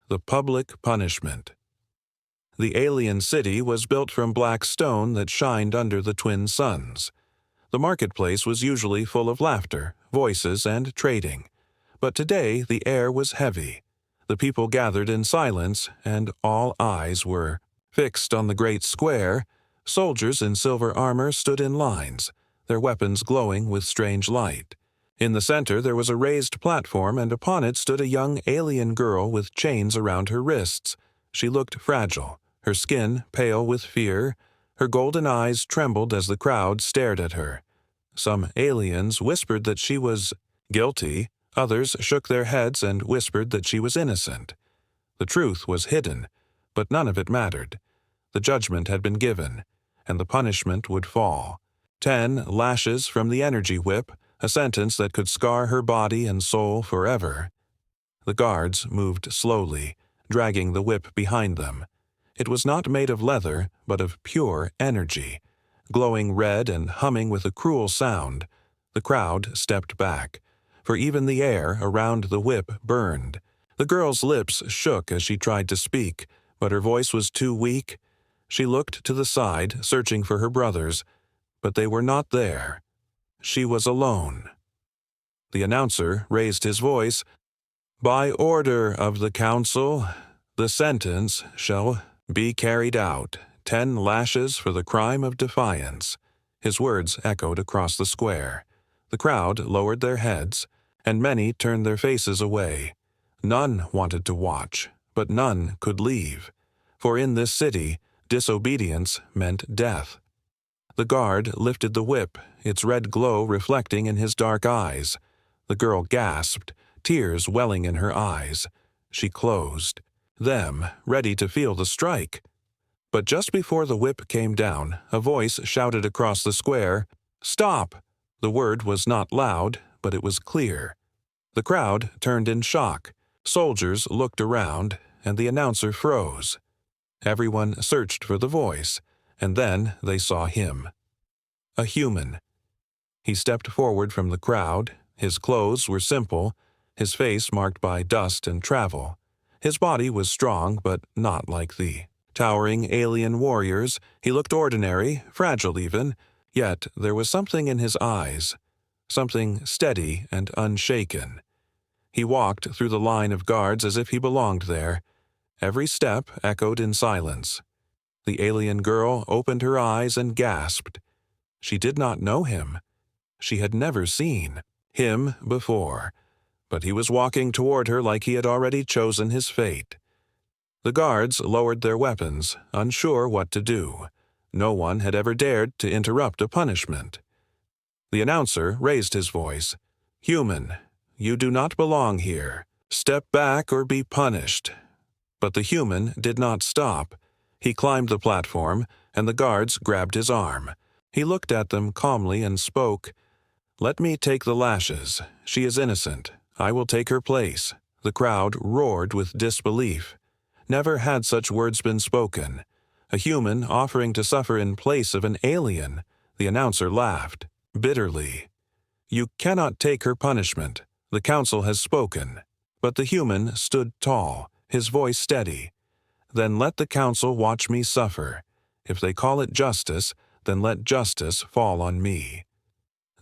The public punishment. The alien city was built from black stone that shined under the twin suns. The marketplace was usually full of laughter, voices, and trading. But today the air was heavy. The people gathered in silence, and all eyes were fixed on the great square. Soldiers in silver armor stood in lines, their weapons glowing with strange light. In the center there was a raised platform, and upon it stood a young alien girl with chains around her wrists. She looked fragile, her skin pale with fear. Her golden eyes trembled as the crowd stared at her. Some aliens whispered that she was guilty. Others shook their heads and whispered that she was innocent. The truth was hidden, but none of it mattered. The judgment had been given, and the punishment would fall. 10 lashes from the energy whip, a sentence that could scar her body and soul forever. The guards moved slowly, dragging the whip behind them. It was not made of leather, but of pure energy, glowing red and humming with a cruel sound. The crowd stepped back, for even the air around the whip burned. The girl's lips shook as she tried to speak, but her voice was too weak. She looked to the side, searching for her brothers, but they were not there. She was alone. The announcer raised his voice. "By order of the council, the sentence shall be carried out. 10 lashes for the crime of defiance." His words echoed across the square. The crowd lowered their heads, and many turned their faces away. None wanted to watch, but none could leave. For in this city, disobedience meant death. The guard lifted the whip, its red glow reflecting in his dark eyes. The girl gasped, tears welling in her eyes. She closed them, ready to feel the strike. But just before the whip came down, a voice shouted across the square, "Stop!" The word was not loud, but it was clear. The crowd turned in shock. Soldiers looked around, and the announcer froze. Everyone searched for the voice, and then they saw him. A human. He stepped forward from the crowd. His clothes were simple, his face marked by dust and travel. His body was strong, but not like the towering alien warriors. He looked ordinary, fragile even, yet there was something in his eyes, something steady and unshaken. He walked through the line of guards as if he belonged there. Every step echoed in silence. The alien girl opened her eyes and gasped. She did not know him. She had never seen him before, but he was walking toward her like he had already chosen his fate. The guards lowered their weapons, unsure what to do. No one had ever dared to interrupt a punishment. The announcer raised his voice. "Human, you do not belong here. Step back or be punished." But the human did not stop. He climbed the platform, and the guards grabbed his arm. He looked at them calmly and spoke. "Let me take the lashes. She is innocent. I will take her place." The crowd roared with disbelief. Never had such words been spoken. A human offering to suffer in place of an alien. The announcer laughed, bitterly. "You cannot take her punishment. The council has spoken." But the human stood tall, his voice steady. "Then let the council watch me suffer. If they call it justice, then let justice fall on me."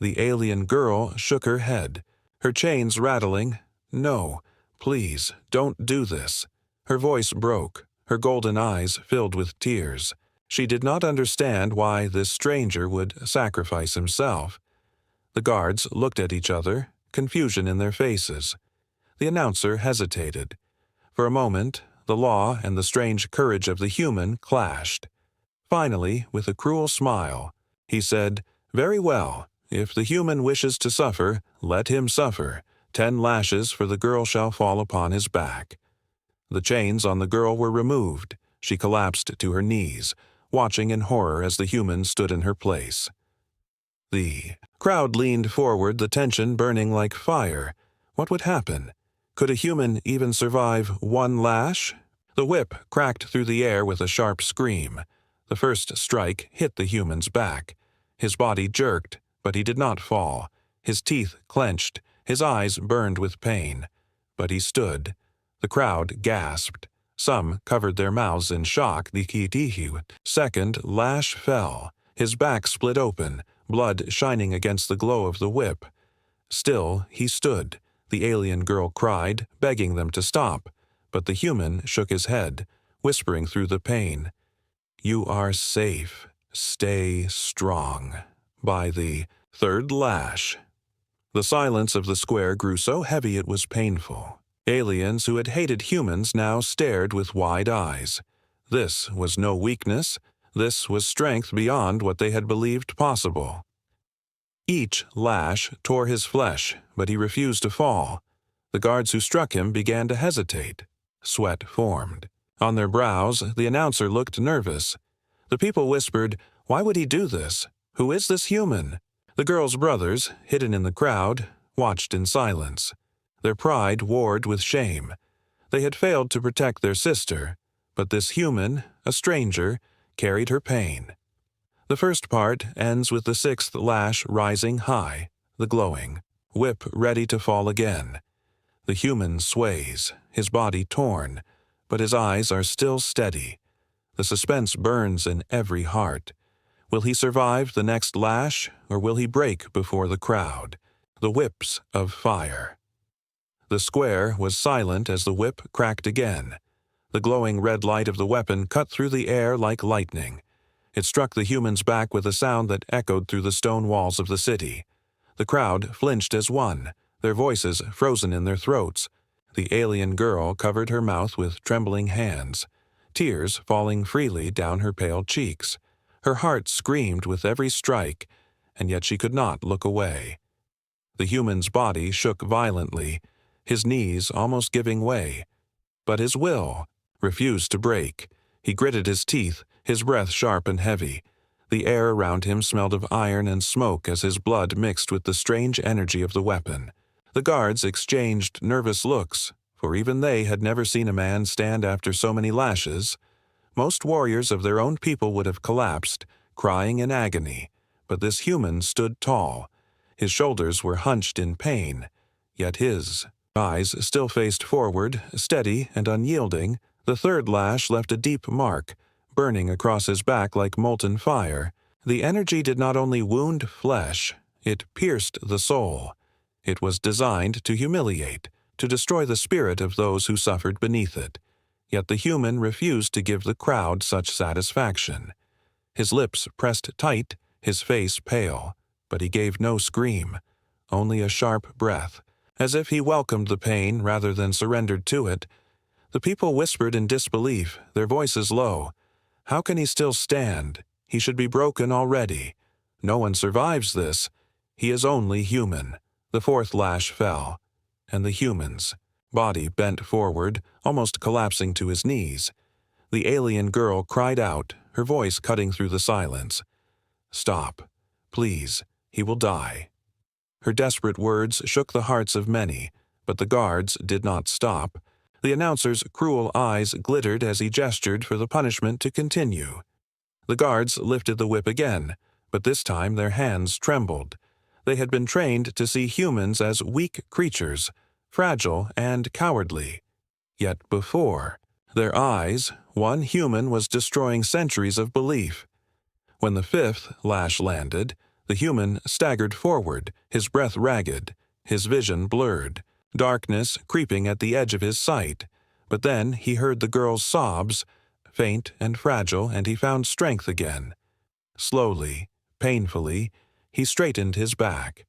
The alien girl shook her head, her chains rattling. "No, please, don't do this." Her voice broke, her golden eyes filled with tears. She did not understand why this stranger would sacrifice himself. The guards looked at each other, confusion in their faces. The announcer hesitated. For a moment, the law and the strange courage of the human clashed. Finally, with a cruel smile, he said, "Very well. If the human wishes to suffer, let him suffer. 10 lashes for the girl shall fall upon his back." The chains on the girl were removed. She collapsed to her knees, watching in horror as the human stood in her place. The crowd leaned forward, the tension burning like fire. What would happen? Could a human even survive 1 lash? The whip cracked through the air with a sharp scream. The first strike hit the human's back. His body jerked, but he did not fall. His teeth clenched, his eyes burned with pain. But he stood. The crowd gasped. Some covered their mouths in shock. The second lash fell. His back split open, blood shining against the glow of the whip. Still, he stood. The alien girl cried, begging them to stop. But the human shook his head, whispering through the pain, "You are safe. Stay strong." By the third lash, the silence of the square grew so heavy it was painful. Aliens who had hated humans now stared with wide eyes. This was no weakness. This was strength beyond what they had believed possible. Each lash tore his flesh, but he refused to fall. The guards who struck him began to hesitate. Sweat formed. On their brows, the announcer looked nervous. The people whispered, "Why would he do this? Who is this human?" The girl's brothers, hidden in the crowd, watched in silence. Their pride warred with shame. They had failed to protect their sister, but this human, a stranger, carried her pain. The first part ends with the sixth lash rising high, the glowing, whip ready to fall again. The human sways, his body torn, but his eyes are still steady. The suspense burns in every heart. Will he survive the next lash, or will he break before the crowd? The whips of fire. The square was silent as the whip cracked again. The glowing red light of the weapon cut through the air like lightning. It struck the human's back with a sound that echoed through the stone walls of the city. The crowd flinched as one, their voices frozen in their throats. The alien girl covered her mouth with trembling hands, tears falling freely down her pale cheeks. Her heart screamed with every strike, and yet she could not look away. The human's body shook violently, his knees almost giving way. But his will refused to break. He gritted his teeth, his breath sharp and heavy. The air around him smelled of iron and smoke as his blood mixed with the strange energy of the weapon. The guards exchanged nervous looks, for even they had never seen a man stand after so many lashes. Most warriors of their own people would have collapsed, crying in agony, but this human stood tall. His shoulders were hunched in pain, yet his eyes still faced forward, steady and unyielding. The third lash left a deep mark, burning across his back like molten fire. The energy did not only wound flesh, it pierced the soul. It was designed to humiliate, to destroy the spirit of those who suffered beneath it. Yet the human refused to give the crowd such satisfaction. His lips pressed tight, his face pale, but he gave no scream, only a sharp breath, as if he welcomed the pain rather than surrendered to it. The people whispered in disbelief, their voices low. How can he still stand? He should be broken already. No one survives this. He is only human. The fourth lash fell, and the human's body bent forward, almost collapsing to his knees. The alien girl cried out, her voice cutting through the silence. "Stop. Please. He will die." Her desperate words shook the hearts of many, but the guards did not stop. The announcer's cruel eyes glittered as he gestured for the punishment to continue. The guards lifted the whip again, but this time their hands trembled. They had been trained to see humans as weak creatures, fragile and cowardly. Yet before their eyes, one human was destroying centuries of belief. When the fifth lash landed, the human staggered forward, his breath ragged, his vision blurred, darkness creeping at the edge of his sight. But then he heard the girl's sobs, faint and fragile, and he found strength again. Slowly, painfully, he straightened his back.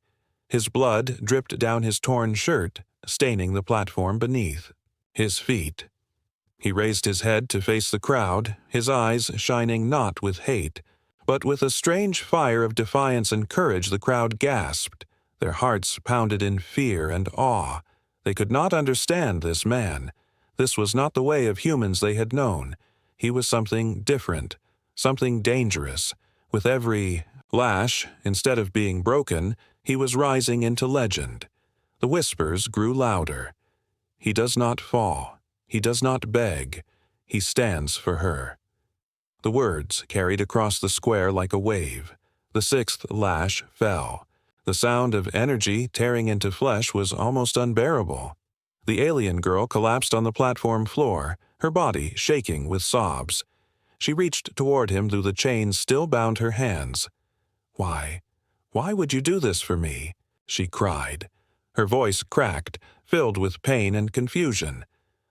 His blood dripped down his torn shirt, staining the platform beneath. His feet. He raised his head to face the crowd, his eyes shining not with hate, but with a strange fire of defiance and courage. The crowd gasped. Their hearts pounded in fear and awe. They could not understand this man. This was not the way of humans they had known. He was something different, something dangerous. With every lash, instead of being broken, he was rising into legend. The whispers grew louder. He does not fall. He does not beg. He stands for her. The words carried across the square like a wave. The sixth lash fell. The sound of energy tearing into flesh was almost unbearable. The alien girl collapsed on the platform floor, her body shaking with sobs. She reached toward him through the chains still bound her hands. "Why? Why would you do this for me?" she cried. Her voice cracked, filled with pain and confusion.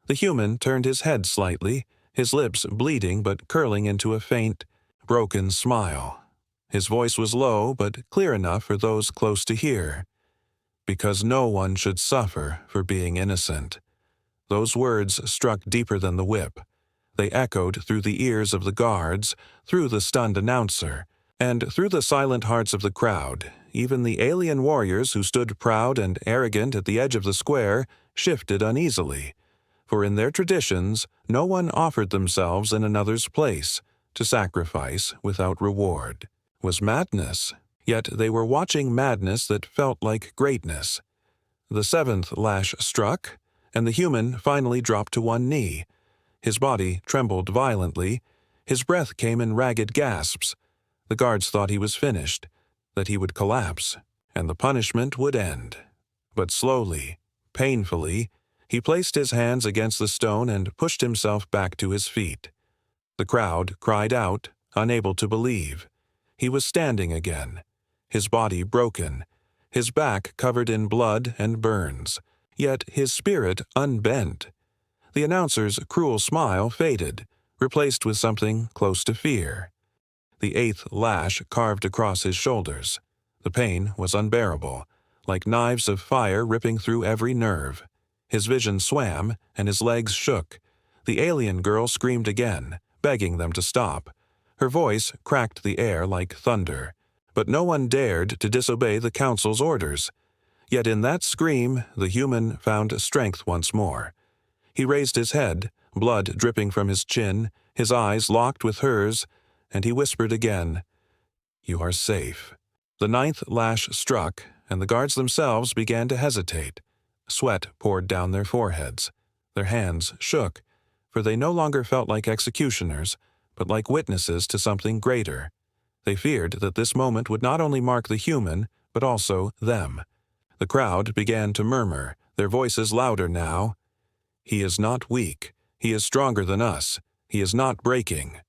The human turned his head slightly, his lips bleeding but curling into a faint, broken smile. His voice was low but clear enough for those close to hear. "Because no one should suffer for being innocent." Those words struck deeper than the whip. They echoed through the ears of the guards, through the stunned announcer, and through the silent hearts of the crowd. Even the alien warriors who stood proud and arrogant at the edge of the square shifted uneasily. For in their traditions, no one offered themselves in another's place. To sacrifice without reward was madness, yet they were watching madness that felt like greatness. The seventh lash struck, and the human finally dropped to one knee. His body trembled violently. His breath came in ragged gasps. The guards thought he was finished, that he would collapse, and the punishment would end. But slowly, painfully, he placed his hands against the stone and pushed himself back to his feet. The crowd cried out, unable to believe. He was standing again, his body broken, his back covered in blood and burns, yet his spirit unbent. The announcer's cruel smile faded, replaced with something close to fear. The eighth lash carved across his shoulders. The pain was unbearable, like knives of fire ripping through every nerve. His vision swam, and his legs shook. The alien girl screamed again, begging them to stop. Her voice cracked the air like thunder, but no one dared to disobey the council's orders. Yet in that scream, the human found strength once more. He raised his head, blood dripping from his chin, his eyes locked with hers, and he whispered again, "You are safe." The ninth lash struck, and the guards themselves began to hesitate. Sweat poured down their foreheads. Their hands shook, for they no longer felt like executioners, but like witnesses to something greater. They feared that this moment would not only mark the human, but also them. The crowd began to murmur, their voices louder now. "He is not weak. He is stronger than us. He is not breaking."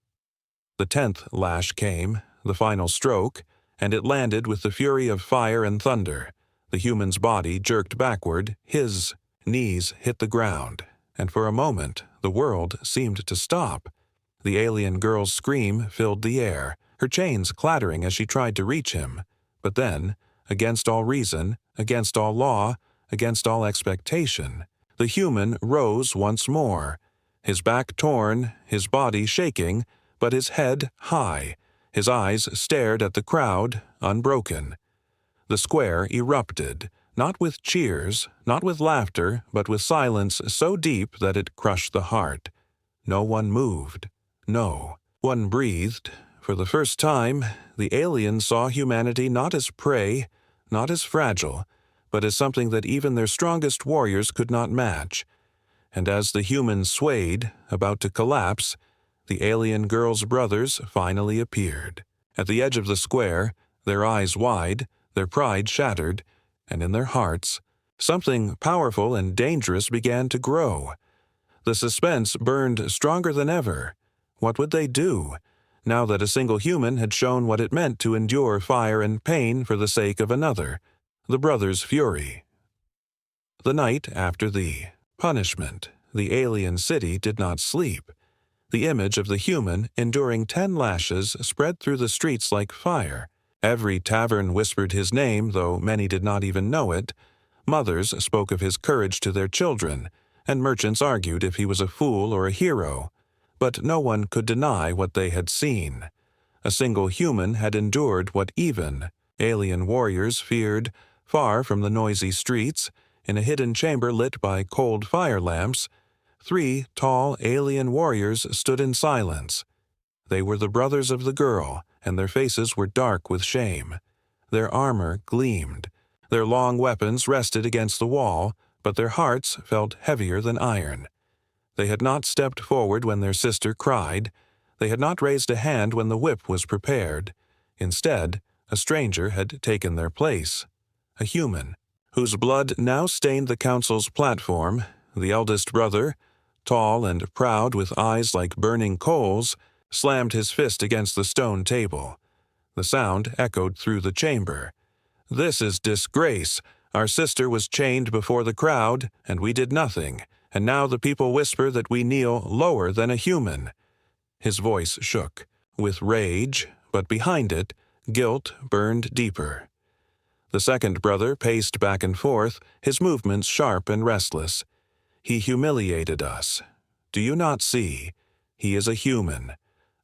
The 10th lash came, the final stroke, and it landed with the fury of fire and thunder. The human's body jerked backward, his knees hit the ground, and for a moment the world seemed to stop. The alien girl's scream filled the air, her chains clattering as she tried to reach him. But then, against all reason, against all law, against all expectation, the human rose once more, his back torn, his body shaking, but his head high. His eyes stared at the crowd, unbroken. The square erupted, not with cheers, not with laughter, but with silence so deep that it crushed the heart. No one moved. No one breathed. For the first time, the alien saw humanity not as prey, not as fragile, but as something that even their strongest warriors could not match. And as the humans swayed, about to collapse, the alien girl's brothers finally appeared. At the edge of the square, their eyes wide, their pride shattered, and in their hearts, something powerful and dangerous began to grow. The suspense burned stronger than ever. What would they do, now that a single human had shown what it meant to endure fire and pain for the sake of another? The brothers' fury. The night after the punishment, the alien city did not sleep. The image of the human enduring 10 lashes spread through the streets like fire. Every tavern whispered his name, though many did not even know it. Mothers spoke of his courage to their children, and merchants argued if he was a fool or a hero. But no one could deny what they had seen. A single human had endured what even alien warriors feared, far from the noisy streets, in a hidden chamber lit by cold fire lamps. 3 tall alien warriors stood in silence. They were the brothers of the girl, and their faces were dark with shame. Their armor gleamed. Their long weapons rested against the wall, but their hearts felt heavier than iron. They had not stepped forward when their sister cried. They had not raised a hand when the whip was prepared. Instead, a stranger had taken their place. A human, whose blood now stained the council's platform, The eldest brother, tall and proud with eyes like burning coals, slammed his fist against the stone table. The sound echoed through the chamber. "This is disgrace. Our sister was chained before the crowd, and we did nothing, and now the people whisper that we kneel lower than a human." His voice shook, with rage, but behind it, guilt burned deeper. The second brother paced back and forth, his movements sharp and restless. "He humiliated us. Do you not see? He is a human,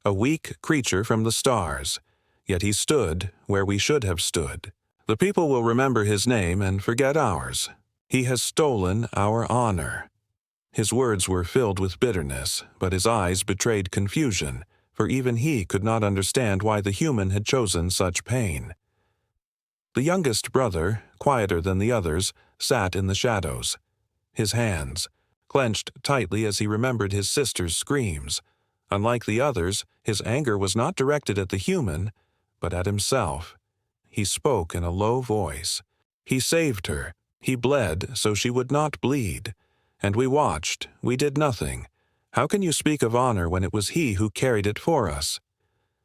a weak creature from the stars, yet he stood where we should have stood. The people will remember his name and forget ours. He has stolen our honor." His words were filled with bitterness, but his eyes betrayed confusion, for even he could not understand why the human had chosen such pain. The youngest brother, quieter than the others, sat in the shadows. His hands clenched tightly as he remembered his sister's screams. Unlike the others, his anger was not directed at the human, but at himself. He spoke in a low voice. "He saved her. He bled so she would not bleed. And we watched. We did nothing. How can you speak of honor when it was he who carried it for us?"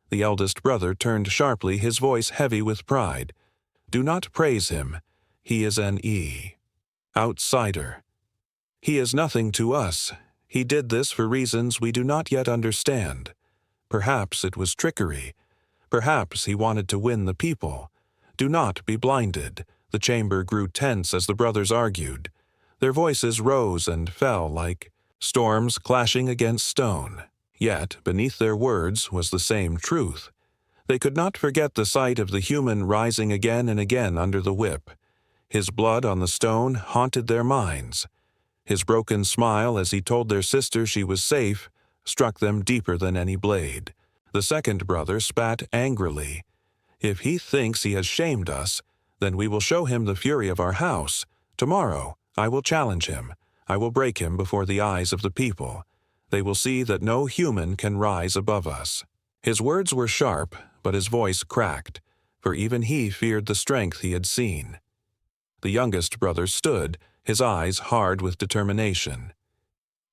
The eldest brother turned sharply, his voice heavy with pride. "Do not praise him. He is an outsider. He is nothing to us. He did this for reasons we do not yet understand. Perhaps it was trickery. Perhaps he wanted to win the people. Do not be blinded." The chamber grew tense as the brothers argued. Their voices rose and fell like storms clashing against stone. Yet, beneath their words was the same truth. They could not forget the sight of the human rising again and again under the whip. His blood on the stone haunted their minds. His broken smile as he told their sister she was safe struck them deeper than any blade. The second brother spat angrily. "If he thinks he has shamed us, then we will show him the fury of our house. Tomorrow I will challenge him. I will break him before the eyes of the people. They will see that no human can rise above us." His words were sharp, but his voice cracked, for even he feared the strength he had seen. The youngest brother stood, his eyes hard with determination.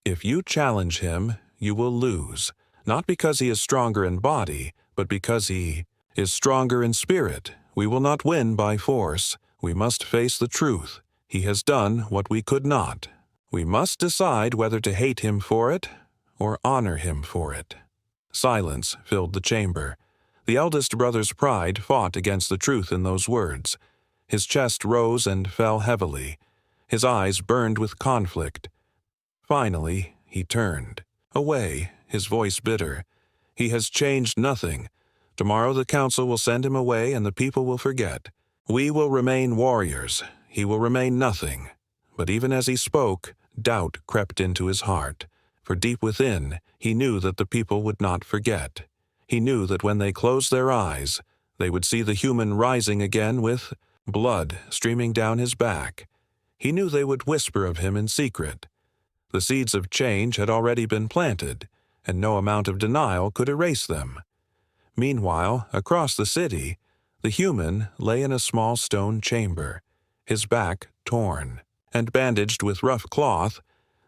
"If you challenge him, you will lose, not because he is stronger in body, but because he is stronger in spirit. We will not win by force. We must face the truth. He has done what we could not. We must decide whether to hate him for it or honor him for it." Silence filled the chamber. The eldest brother's pride fought against the truth in those words. His chest rose and fell heavily. His eyes burned with conflict. Finally, he turned away, his voice bitter. "He has changed nothing. Tomorrow the council will send him away and the people will forget. We will remain warriors. He will remain nothing." But even as he spoke, doubt crept into his heart. For deep within, he knew that the people would not forget. He knew that when they closed their eyes, they would see the human rising again with blood streaming down his back. He knew they would whisper of him in secret. The seeds of change had already been planted, and no amount of denial could erase them. Meanwhile, across the city, the human lay in a small stone chamber, his back torn, and bandaged with rough cloth.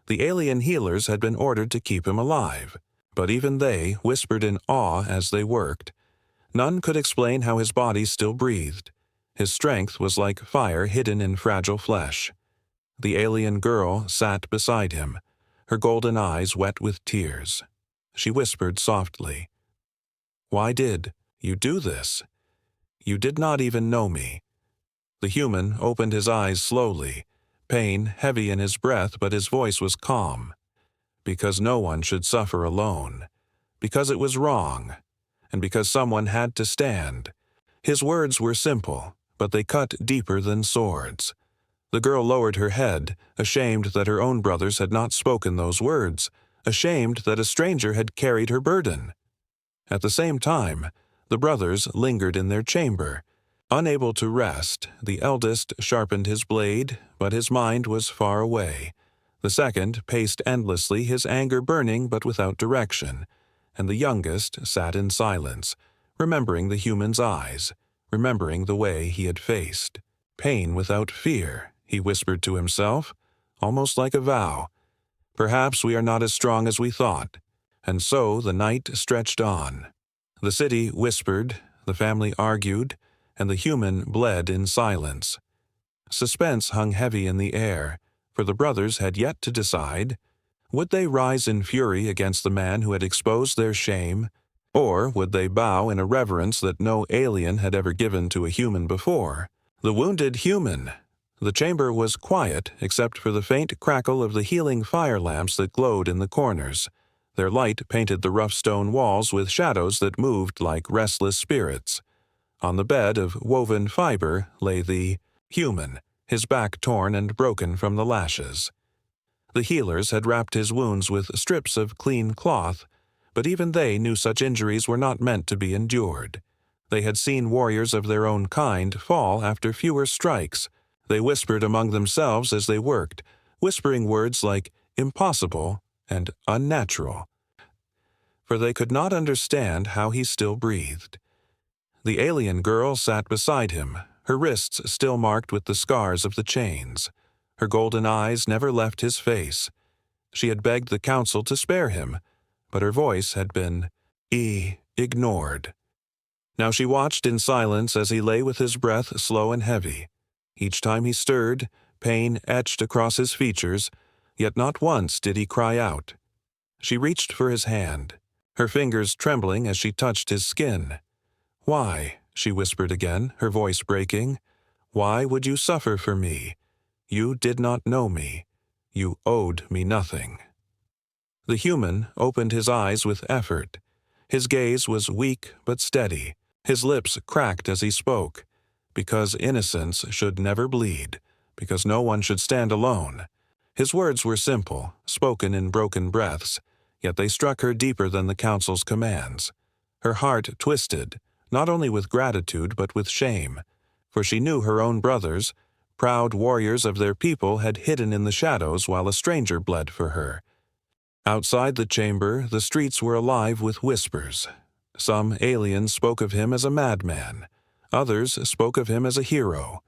The alien healers had been ordered to keep him alive, but even they whispered in awe as they worked. None could explain how his body still breathed. His strength was like fire hidden in fragile flesh. The alien girl sat beside him, her golden eyes wet with tears. She whispered softly, "Why did you do this? You did not even know me." The human opened his eyes slowly, pain heavy in his breath, but his voice was calm. "Because no one should suffer alone. Because it was wrong. And because someone had to stand." His words were simple, but they cut deeper than swords. The girl lowered her head, ashamed that her own brothers had not spoken those words, ashamed that a stranger had carried her burden. At the same time, the brothers lingered in their chamber. Unable to rest, the eldest sharpened his blade, but his mind was far away. The second paced endlessly, his anger burning but without direction, and the youngest sat in silence, remembering the human's eyes, remembering the way he had faced. "Pain without fear," he whispered to himself, almost like a vow. Perhaps we are not as strong as we thought." And so the night stretched on. The city whispered, the family argued, and the human bled in silence. Suspense hung heavy in the air, for the brothers had yet to decide. Would they rise in fury against the man who had exposed their shame, or would they bow in a reverence that no alien had ever given to a human before? The wounded human! The chamber was quiet except for the faint crackle of the healing fire lamps that glowed in the corners. Their light painted the rough stone walls with shadows that moved like restless spirits. On the bed of woven fiber lay the human, his back torn and broken from the lashes. The healers had wrapped his wounds with strips of clean cloth, but even they knew such injuries were not meant to be endured. They had seen warriors of their own kind fall after fewer strikes. They whispered among themselves as they worked, whispering words like impossible and unnatural, for they could not understand how he still breathed. The alien girl sat beside him, her wrists still marked with the scars of the chains. Her golden eyes never left his face. She had begged the council to spare him, but her voice had been ignored. Now she watched in silence as he lay with his breath slow and heavy. Each time he stirred, pain etched across his features, yet not once did he cry out. She reached for his hand, her fingers trembling as she touched his skin. "Why?" she whispered again, her voice breaking. "Why would you suffer for me? You did not know me. You owed me nothing." The human opened his eyes with effort. His gaze was weak but steady. His lips cracked as he spoke. Because innocence should never bleed. Because no one should stand alone. His words were simple, spoken in broken breaths, yet they struck her deeper than the council's commands. Her heart twisted, not only with gratitude but with shame, for she knew her own brothers, proud warriors of their people, had hidden in the shadows while a stranger bled for her. Outside the chamber, the streets were alive with whispers. Some aliens spoke of him as a madman. Others spoke of him as a hero.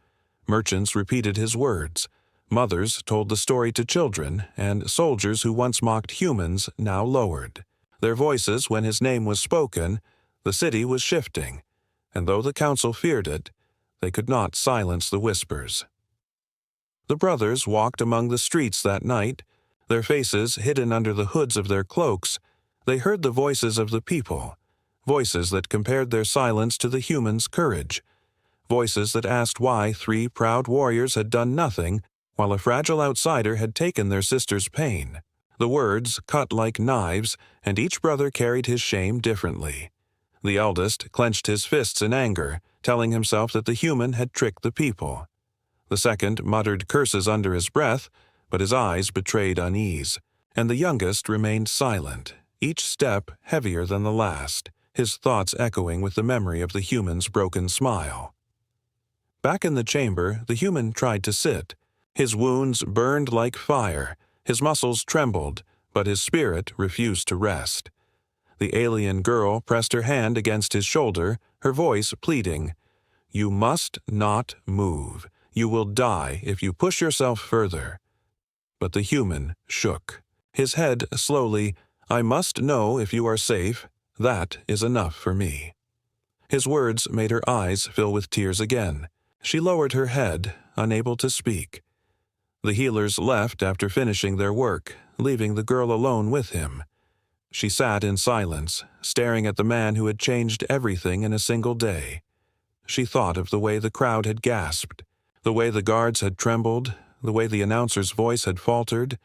Merchants repeated his words. Mothers told the story to children, and soldiers who once mocked humans now lowered their voices when his name was spoken. The city was shifting, and though the council feared it, they could not silence the whispers. The brothers walked among the streets that night, their faces hidden under the hoods of their cloaks. They heard the voices of the people, voices that compared their silence to the human's courage, voices that asked why 3 proud warriors had done nothing while a fragile outsider had taken their sister's pain. The words cut like knives, and each brother carried his shame differently. The eldest clenched his fists in anger, telling himself that the human had tricked the people. The second muttered curses under his breath, but his eyes betrayed unease, and the youngest remained silent, each step heavier than the last, his thoughts echoing with the memory of the human's broken smile. Back in the chamber, the human tried to sit. His wounds burned like fire, his muscles trembled, but his spirit refused to rest. The alien girl pressed her hand against his shoulder, her voice pleading, "You must not move. You will die if you push yourself further." But the human shook. His head slowly, "I must know if you are safe. That is enough for me." His words made her eyes fill with tears again. She lowered her head, unable to speak. The healers left after finishing their work, leaving the girl alone with him. She sat in silence, staring at the man who had changed everything in a single day. She thought of the way the crowd had gasped, the way the guards had trembled, the way the announcer's voice had faltered.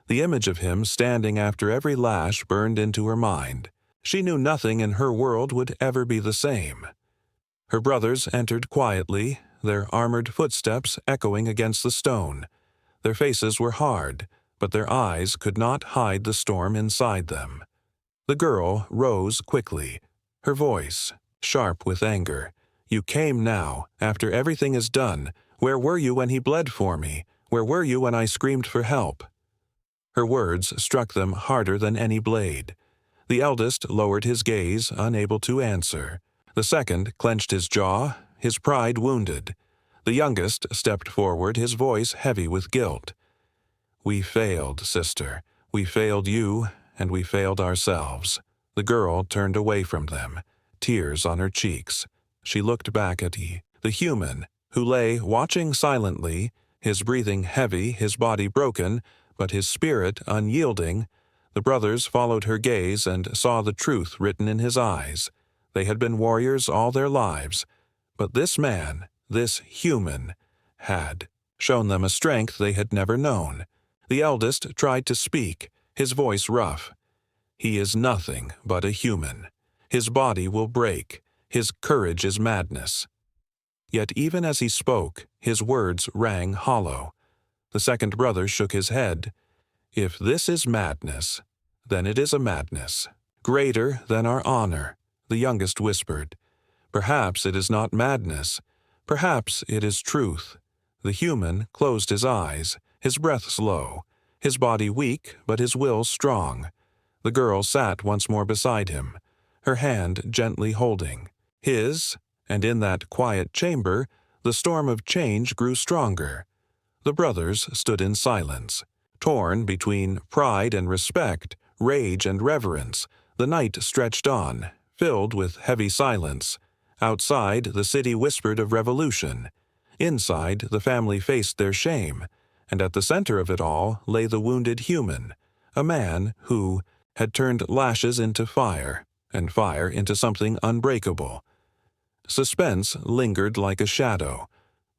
The image of him standing after every lash burned into her mind. She knew nothing in her world would ever be the same. Her brothers entered quietly, their armored footsteps echoing against the stone. Their faces were hard, but their eyes could not hide the storm inside them. The girl rose quickly, her voice sharp with anger. "You came now, after everything is done. Where were you when he bled for me? Where were you when I screamed for help?" Her words struck them harder than any blade. The eldest lowered his gaze, unable to answer. The second clenched his jaw, his pride wounded. The youngest stepped forward, his voice heavy with guilt. "We failed, sister. We failed you, and we failed ourselves." The girl turned away from them, tears on her cheeks. She looked back at the human, who lay watching silently, his breathing heavy, his body broken, but his spirit unyielding. The brothers followed her gaze and saw the truth written in his eyes. They had been warriors all their lives, but this man, this human, had shown them a strength they had never known. The eldest tried to speak, his voice rough. "He is nothing but a human. His body will break. His courage is madness." Yet even as he spoke, his words rang hollow. The second brother shook his head. "If this is madness, then it is a madness greater than our honor," the youngest whispered. "Perhaps it is not madness. Perhaps it is truth." The human closed his eyes, his breath slow, his body weak but his will strong. The girl sat once more beside him, her hand gently holding his, and in that quiet chamber the storm of change grew stronger. The brothers stood in silence, torn between pride and respect, rage and reverence. The night stretched on, filled with heavy silence. Outside, the city whispered of revolution. Inside, the family faced their shame, and at the center of it all lay the wounded human, a man who had turned lashes into fire, and fire into something unbreakable. Suspense lingered like a shadow,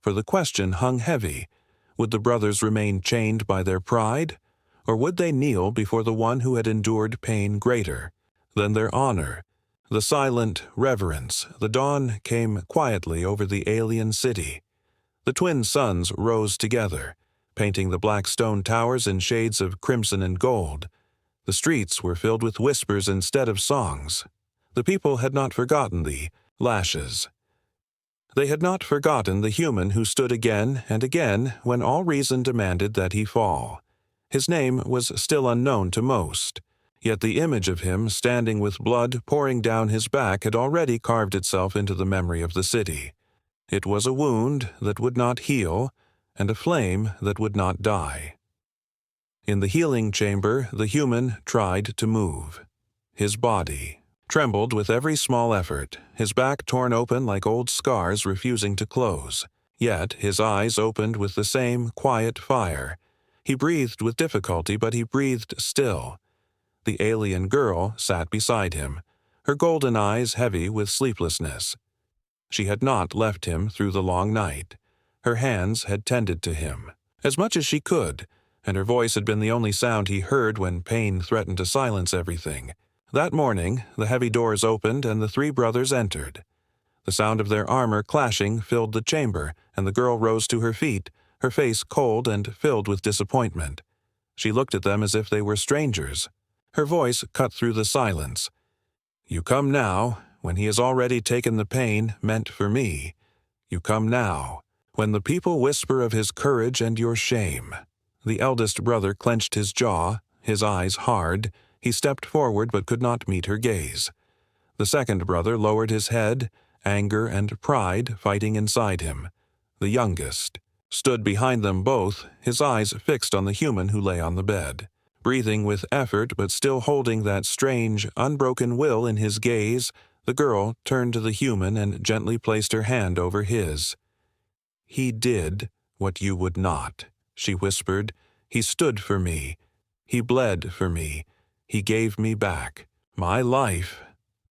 for the question hung heavy. Would the brothers remain chained by their pride, or would they kneel before the one who had endured pain greater than their honor? The silent reverence. The dawn came quietly over the alien city. The twin suns rose together, painting the black stone towers in shades of crimson and gold. The streets were filled with whispers instead of songs. The people had not forgotten the lashes. They had not forgotten the human who stood again and again when all reason demanded that he fall. His name was still unknown to most, yet the image of him standing with blood pouring down his back had already carved itself into the memory of the city. It was a wound that would not heal, and a flame that would not die. In the healing chamber, the human tried to move. His body trembled with every small effort, his back torn open like old scars refusing to close. Yet his eyes opened with the same quiet fire. He breathed with difficulty, but he breathed still. The alien girl sat beside him, her golden eyes heavy with sleeplessness. She had not left him through the long night. Her hands had tended to him, as much as she could, and her voice had been the only sound he heard when pain threatened to silence everything. That morning, the heavy doors opened and the three brothers entered. The sound of their armor clashing filled the chamber, and the girl rose to her feet, her face cold and filled with disappointment. She looked at them as if they were strangers. Her voice cut through the silence. "You come now, when he has already taken the pain meant for me. You come now, when the people whisper of his courage and your shame." The eldest brother clenched his jaw, his eyes hard. He stepped forward but could not meet her gaze. The second brother lowered his head, anger and pride fighting inside him. The youngest stood behind them both, his eyes fixed on the human who lay on the bed. Breathing with effort but still holding that strange, unbroken will in his gaze, the girl turned to the human and gently placed her hand over his. "He did what you would not," she whispered. "He stood for me. He bled for me. He gave me back my life."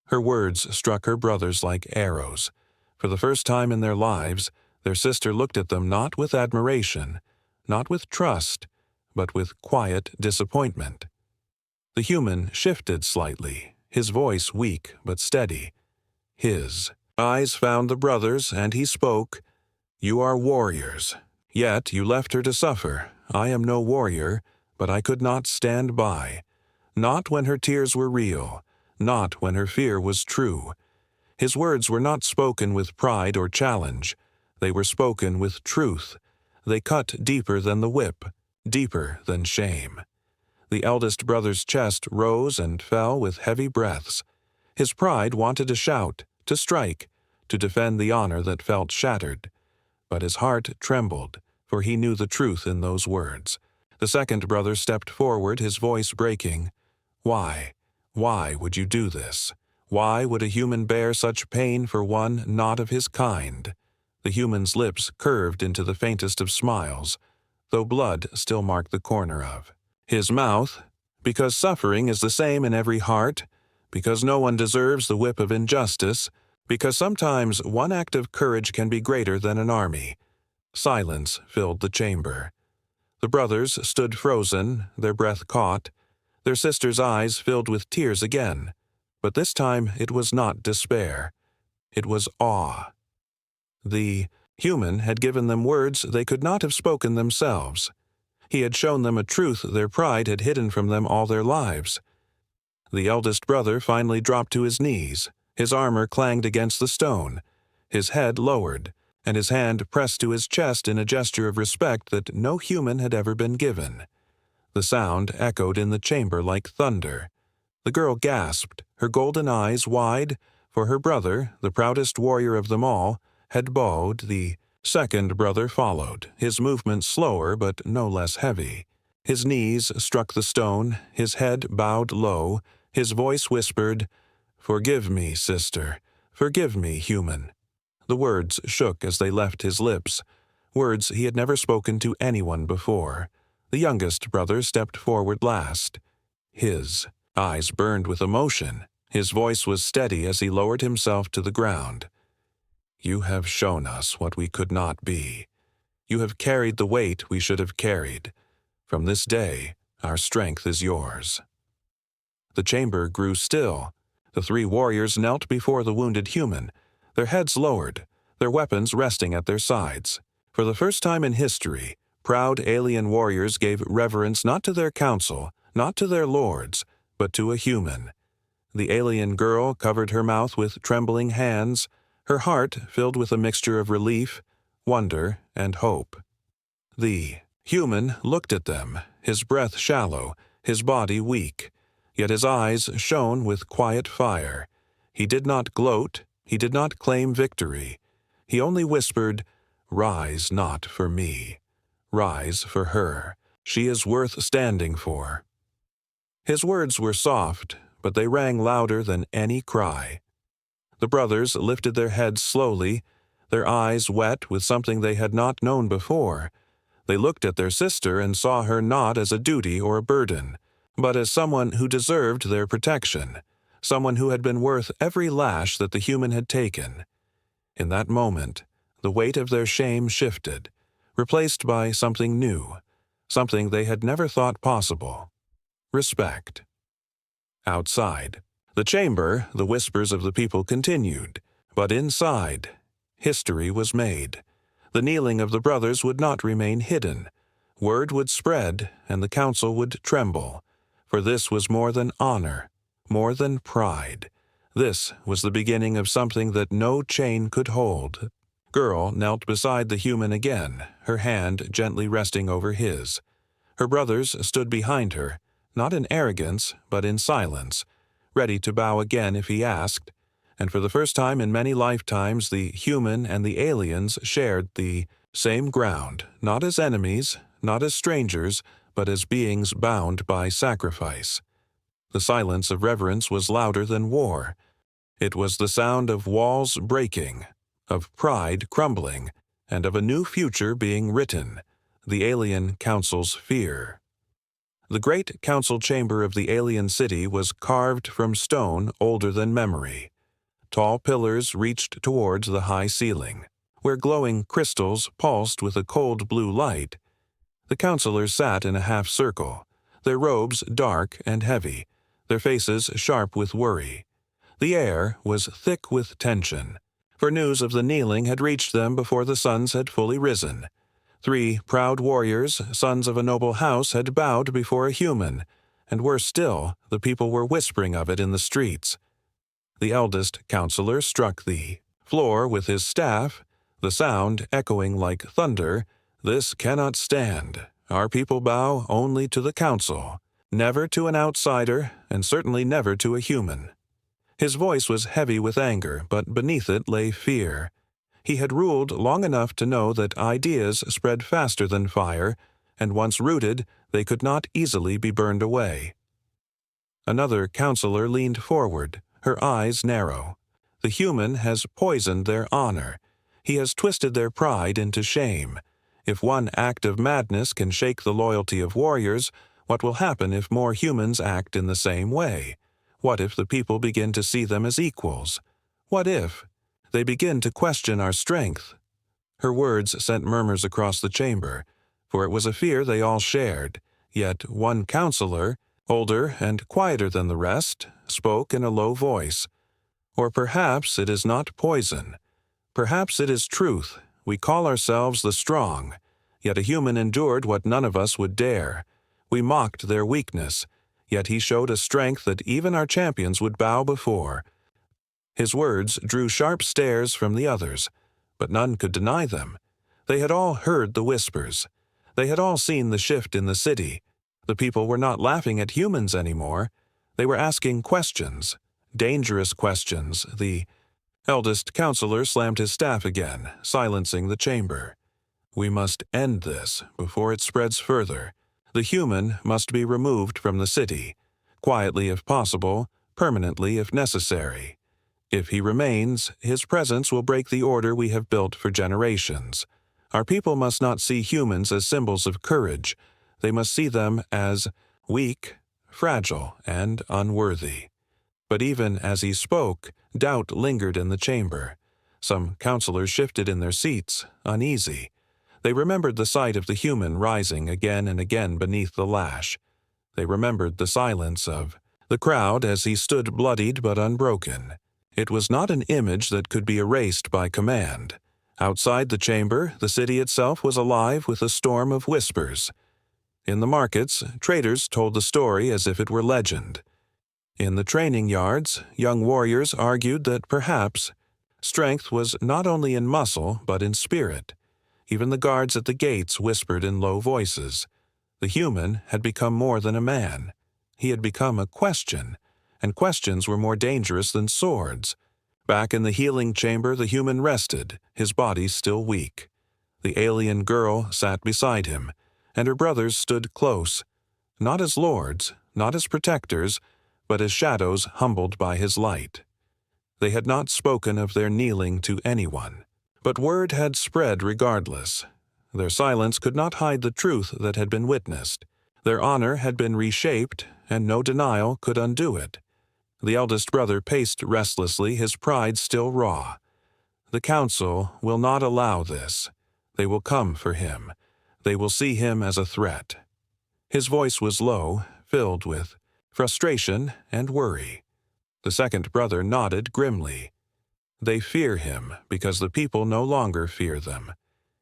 Her words struck her brothers like arrows. For the first time in their lives, their sister looked at them not with admiration, not with trust, but with quiet disappointment. The human shifted slightly, his voice weak but steady. His eyes found the brothers, and he spoke. "You are warriors. Yet you left her to suffer. I am no warrior, but I could not stand by. Not when her tears were real, not when her fear was true." His words were not spoken with pride or challenge. They were spoken with truth. They cut deeper than the whip, deeper than shame. The eldest brother's chest rose and fell with heavy breaths. His pride wanted to shout, to strike, to defend the honor that felt shattered. But his heart trembled, for he knew the truth in those words. The second brother stepped forward, his voice breaking. Why? Why would you do this? Why would a human bear such pain for one not of his kind? The human's lips curved into the faintest of smiles, though blood still marked the corner of his mouth. Because suffering is the same in every heart, because no one deserves the whip of injustice, because sometimes one act of courage can be greater than an army. Silence filled the chamber. The brothers stood frozen, their breath caught. Their sister's eyes filled with tears again, but this time it was not despair. It was awe. The human had given them words they could not have spoken themselves. He had shown them a truth their pride had hidden from them all their lives. The eldest brother finally dropped to his knees. His armor clanged against the stone. His head lowered, and his hand pressed to his chest in a gesture of respect that no human had ever been given. The sound echoed in the chamber like thunder. The girl gasped, her golden eyes wide, for her brother, the proudest warrior of them all, had bowed. The second brother followed, his movements slower but no less heavy. His knees struck the stone, his head bowed low, his voice whispered, "Forgive me, sister. Forgive me, human." The words shook as they left his lips, words he had never spoken to anyone before. The youngest brother stepped forward last. His eyes burned with emotion. His voice was steady as he lowered himself to the ground. "You have shown us what we could not be. You have carried the weight we should have carried. From this day, our strength is yours." The chamber grew still. The three warriors knelt before the wounded human, their heads lowered, their weapons resting at their sides. For the first time in history, proud alien warriors gave reverence not to their council, not to their lords, but to a human. The alien girl covered her mouth with trembling hands, her heart filled with a mixture of relief, wonder, and hope. The human looked at them, his breath shallow, his body weak, yet his eyes shone with quiet fire. He did not gloat, he did not claim victory. He only whispered, "Rise not for me. Rise for her. She is worth standing for." His words were soft, but they rang louder than any cry. The brothers lifted their heads slowly, their eyes wet with something they had not known before. They looked at their sister and saw her not as a duty or a burden, but as someone who deserved their protection, someone who had been worth every lash that the human had taken. In that moment, the weight of their shame shifted, replaced by something new, something they had never thought possible: respect. Outside the chamber, the whispers of the people continued, but inside, history was made. The kneeling of the brothers would not remain hidden. Word would spread, and the council would tremble, for this was more than honor, more than pride. This was the beginning of something that no chain could hold. Girl knelt beside the human again, her hand gently resting over his. Her brothers stood behind her, not in arrogance, but in silence, ready to bow again if he asked, and for the first time in many lifetimes the human and the aliens shared the same ground, not as enemies, not as strangers, but as beings bound by sacrifice. The silence of reverence was louder than war. It was the sound of walls breaking, of pride crumbling, and of a new future being written, the alien council's fear. The great council chamber of the alien city was carved from stone older than memory. Tall pillars reached towards the high ceiling, where glowing crystals pulsed with a cold blue light. The councilors sat in a half circle, their robes dark and heavy, their faces sharp with worry. The air was thick with tension, for news of the kneeling had reached them before the suns had fully risen. 3 proud warriors, sons of a noble house, had bowed before a human, and worse still, the people were whispering of it in the streets. The eldest counselor struck the floor with his staff, the sound echoing like thunder. "This cannot stand. Our people bow only to the council, never to an outsider, and certainly never to a human." His voice was heavy with anger, but beneath it lay fear. He had ruled long enough to know that ideas spread faster than fire, and once rooted, they could not easily be burned away. Another counselor leaned forward, her eyes narrow. The human has poisoned their honor. He has twisted their pride into shame. If one act of madness can shake the loyalty of warriors, what will happen if more humans act in the same way? What if the people begin to see them as equals? What if they begin to question our strength? Her words sent murmurs across the chamber, for it was a fear they all shared. Yet one counselor, older and quieter than the rest, spoke in a low voice. Or perhaps it is not poison. Perhaps it is truth. We call ourselves the strong. Yet a human endured what none of us would dare. We mocked their weakness. Yet he showed a strength that even our champions would bow before. His words drew sharp stares from the others, but none could deny them. They had all heard the whispers. They had all seen the shift in the city. The people were not laughing at humans anymore. They were asking questions, dangerous questions. The eldest counselor slammed his staff again, silencing the chamber. We must end this before it spreads further. The human must be removed from the city, quietly if possible, permanently if necessary. If he remains, his presence will break the order we have built for generations. Our people must not see humans as symbols of courage. They must see them as weak, fragile, and unworthy. But even as he spoke, doubt lingered in the chamber. Some counselors shifted in their seats, uneasy. They remembered the sight of the human rising again and again beneath the lash. They remembered the silence of the crowd as he stood bloodied but unbroken. It was not an image that could be erased by command. Outside the chamber, the city itself was alive with a storm of whispers. In the markets, traders told the story as if it were legend. In the training yards, young warriors argued that perhaps strength was not only in muscle but in spirit. Even the guards at the gates whispered in low voices. The human had become more than a man. He had become a question, and questions were more dangerous than swords. Back in the healing chamber, the human rested, his body still weak. The alien girl sat beside him, and her brothers stood close, not as lords, not as protectors, but as shadows humbled by his light. They had not spoken of their kneeling to anyone, but word had spread regardless. Their silence could not hide the truth that had been witnessed. Their honor had been reshaped, and no denial could undo it. The eldest brother paced restlessly, his pride still raw. The council will not allow this. They will come for him. They will see him as a threat. His voice was low, filled with frustration and worry. The second brother nodded grimly. They fear him because the people no longer fear them.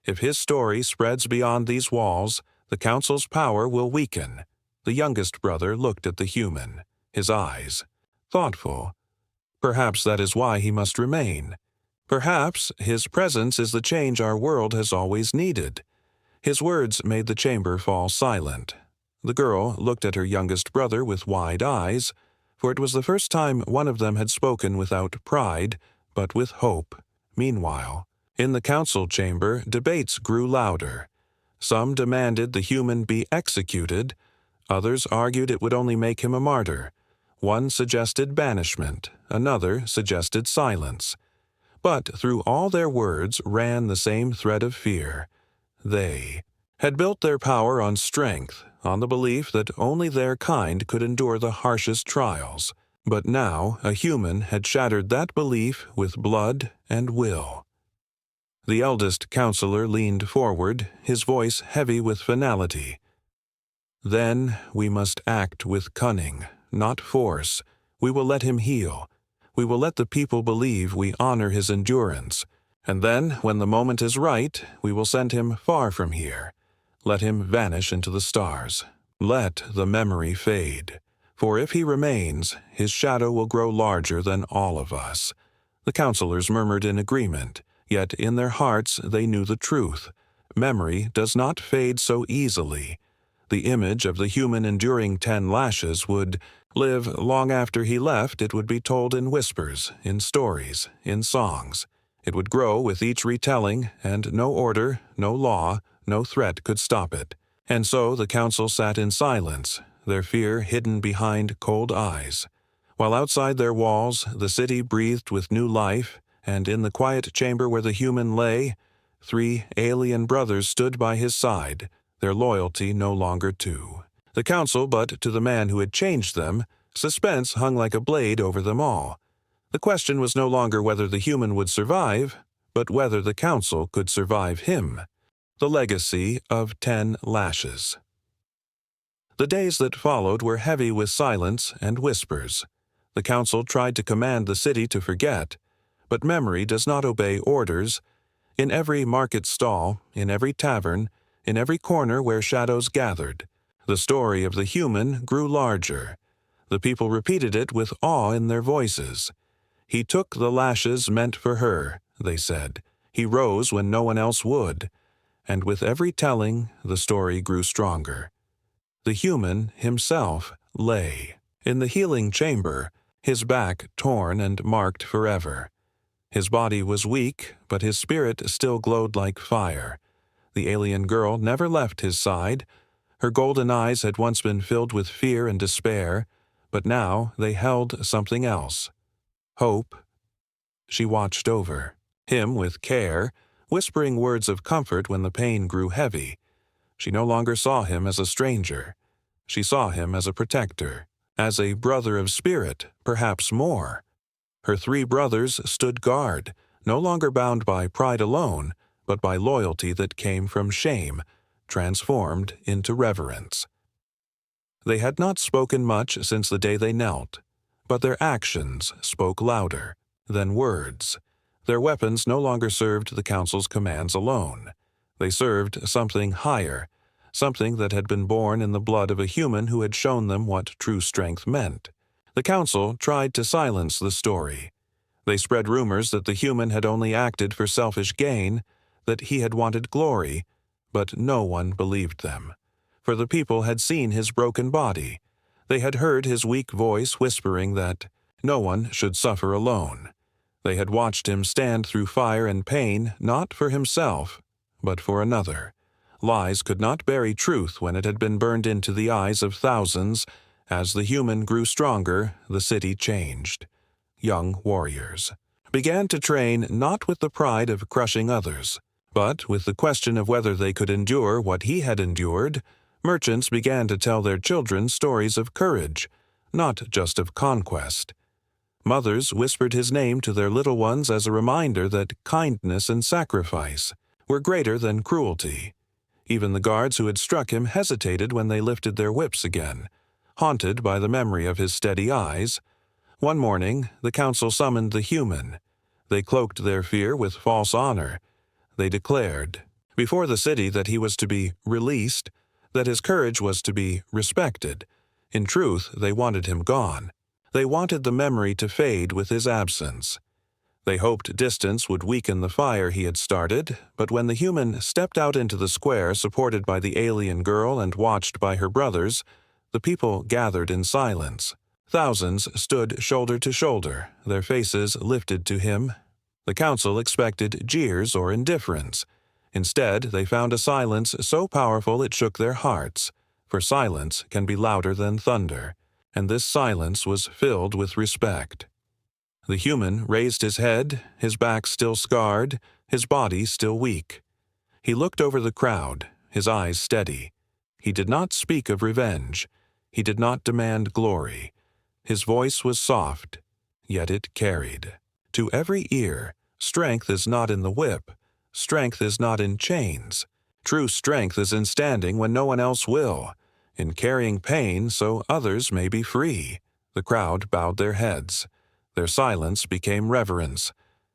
If his story spreads beyond these walls, the council's power will weaken. The youngest brother looked at the human, his eyes thoughtful. Perhaps that is why he must remain. Perhaps his presence is the change our world has always needed. His words made the chamber fall silent. The girl looked at her youngest brother with wide eyes, for it was the first time one of them had spoken without pride, but with hope. Meanwhile, in the council chamber, debates grew louder. Some demanded the human be executed. Others argued it would only make him a martyr. One suggested banishment, another suggested silence. But through all their words ran the same thread of fear. They had built their power on strength, on the belief that only their kind could endure the harshest trials. But now a human had shattered that belief with blood and will. The eldest counselor leaned forward, his voice heavy with finality. Then we must act with cunning, not force. We will let him heal. We will let the people believe we honor his endurance. And then, when the moment is right, we will send him far from here. Let him vanish into the stars. Let the memory fade. For if he remains, his shadow will grow larger than all of us. The counselors murmured in agreement, yet in their hearts they knew the truth. Memory does not fade so easily. The image of the human enduring 10 lashes would live long after he left. It would be told in whispers, in stories, in songs. It would grow with each retelling, and no order, no law, no threat could stop it. And so the council sat in silence, their fear hidden behind cold eyes, while outside their walls the city breathed with new life, and in the quiet chamber where the human lay, 3 alien brothers stood by his side, their loyalty no longer two. The council, but to the man who had changed them, suspense hung like a blade over them all. The question was no longer whether the human would survive, but whether the council could survive him. The legacy of 10 lashes. The days that followed were heavy with silence and whispers. The council tried to command the city to forget, but memory does not obey orders. In every market stall, in every tavern, in every corner where shadows gathered, the story of the human grew larger. The people repeated it with awe in their voices. He took the lashes meant for her, they said. He rose when no one else would. And with every telling, the story grew stronger. The human himself lay in the healing chamber, his back torn and marked forever. His body was weak, but his spirit still glowed like fire. The alien girl never left his side. Her golden eyes had once been filled with fear and despair, but now they held something else. Hope. She watched over him with care, whispering words of comfort when the pain grew heavy. She no longer saw him as a stranger. She saw him as a protector, as a brother of spirit, perhaps more. Her 3 brothers stood guard, no longer bound by pride alone, but by loyalty that came from shame, transformed into reverence. They had not spoken much since the day they knelt, but their actions spoke louder than words. Their weapons no longer served the council's commands alone. They served something higher, something that had been born in the blood of a human who had shown them what true strength meant. The council tried to silence the story. They spread rumors that the human had only acted for selfish gain, that he had wanted glory, but no one believed them. For the people had seen his broken body. They had heard his weak voice whispering that no one should suffer alone. They had watched him stand through fire and pain, not for himself, but for another. Lies could not bury truth when it had been burned into the eyes of thousands. As the human grew stronger, the city changed. Young warriors began to train not with the pride of crushing others, but with the question of whether they could endure what he had endured. Merchants began to tell their children stories of courage, not just of conquest. Mothers whispered his name to their little ones as a reminder that kindness and sacrifice were greater than cruelty. Even the guards who had struck him hesitated when they lifted their whips again, haunted by the memory of his steady eyes. One morning, the council summoned the human. They cloaked their fear with false honor. They declared before the city that he was to be released, that his courage was to be respected. In truth, they wanted him gone. They wanted the memory to fade with his absence. They hoped distance would weaken the fire he had started, but when the human stepped out into the square supported by the alien girl and watched by her brothers, the people gathered in silence. Thousands stood shoulder to shoulder, their faces lifted to him. The council expected jeers or indifference. Instead, they found a silence so powerful it shook their hearts, for silence can be louder than thunder, and this silence was filled with respect. The human raised his head, his back still scarred, his body still weak. He looked over the crowd, his eyes steady. He did not speak of revenge. He did not demand glory. His voice was soft, yet it carried. To every ear, strength is not in the whip. Strength is not in chains. True strength is in standing when no one else will, in carrying pain so others may be free. The crowd bowed their heads. Their silence became reverence,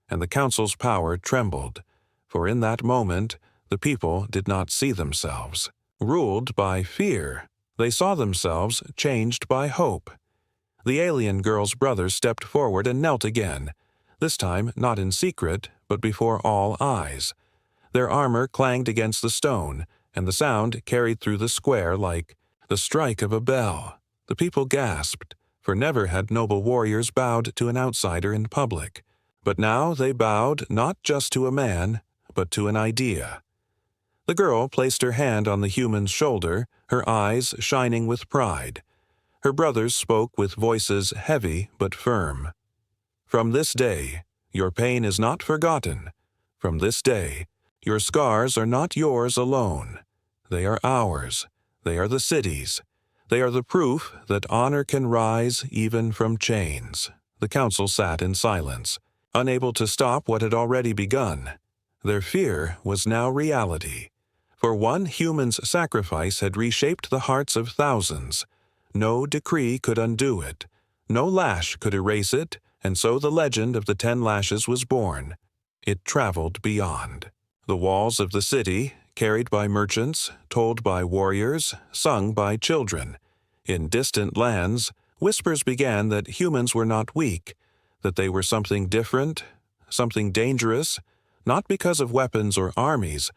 and the council's power trembled, for in that moment the people did not see themselves ruled by fear. They saw themselves changed by hope. The alien girl's brother stepped forward and knelt again, this time not in secret, but before all eyes. Their armor clanged against the stone, and the sound carried through the square like the strike of a bell. The people gasped, for never had noble warriors bowed to an outsider in public. But now they bowed not just to a man, but to an idea. The girl placed her hand on the human's shoulder, her eyes shining with pride. Her brothers spoke with voices heavy but firm. "From this day, your pain is not forgotten. From this day, your scars are not yours alone. They are ours. They are the city's. They are the proof that honor can rise even from chains." The council sat in silence, unable to stop what had already begun. Their fear was now reality. For one human's sacrifice had reshaped the hearts of thousands. No decree could undo it. No lash could erase it, and so the legend of the 10 lashes was born. It traveled beyond. The walls of the city, carried by merchants, told by warriors, sung by children. In distant lands, whispers began that humans were not weak, that they were something different, something dangerous, not because of weapons or armies,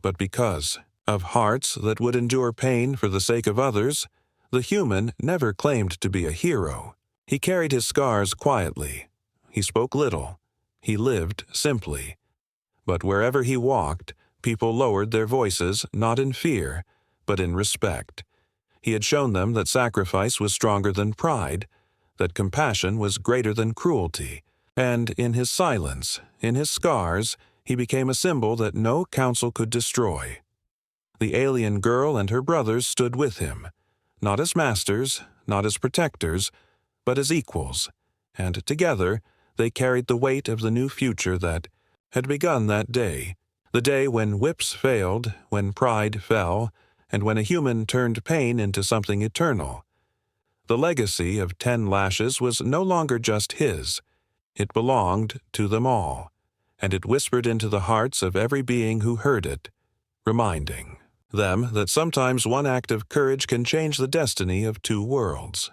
but because of hearts that would endure pain for the sake of others. The human never claimed to be a hero. He carried his scars quietly. He spoke little. He lived simply. But wherever he walked, people lowered their voices not in fear, but in respect. He had shown them that sacrifice was stronger than pride, that compassion was greater than cruelty, and in his silence, in his scars, he became a symbol that no council could destroy. The alien girl and her brothers stood with him, not as masters, not as protectors, but as equals, and together they carried the weight of the new future that had begun that day, the day when whips failed, when pride fell, and when a human turned pain into something eternal. The legacy of 10 lashes was no longer just his. It belonged to them all, and it whispered into the hearts of every being who heard it, reminding them that sometimes one act of courage can change the destiny of 2 worlds.